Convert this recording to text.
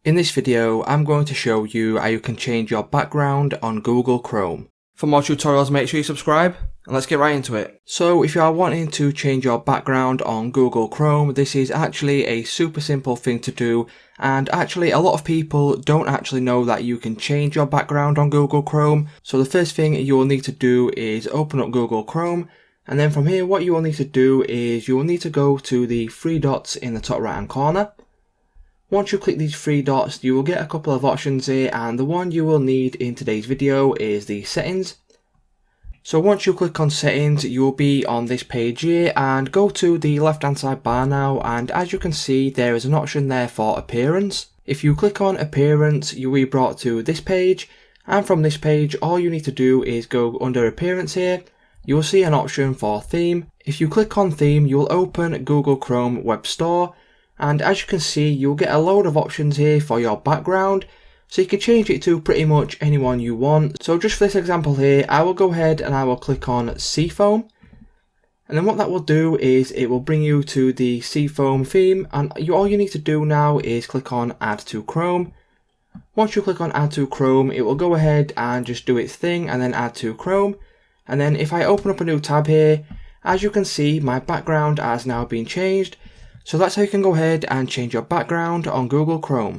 In this video, I'm going to show you how you can change your background on Google Chrome. For more tutorials, make sure you subscribe, and let's get right into it. So if you are wanting to change your background on Google Chrome, this is actually a super simple thing to do, and actually a lot of people don't actually know that you can change your background on Google Chrome. So the first thing you will need to do is open up Google Chrome, and then from here what you will need to do is you will need to go to the three dots in the top right hand corner. Once you click these three dots, you will get a couple of options here, and the one you will need in today's video is the settings. So once you click on settings, you will be on this page here, and go to the left hand side bar now, and as you can see there is an option there for appearance. If you click on appearance, you will be brought to this page, and from this page all you need to do is go under appearance here. You will see an option for theme. If you click on theme, you will open Google Chrome Web Store. And as you can see, you'll get a load of options here for your background, so you can change it to pretty much anyone you want. So just for this example here, I will go ahead and I will click on Seafoam, and then what that will do is it will bring you to the Seafoam theme, and all you need to do now is click on Add to Chrome. Once you click on Add to Chrome, it will go ahead and just do its thing and then Add to Chrome. And then if I open up a new tab here, as you can see my background has now been changed. So that's how you can go ahead and change your background on Google Chrome.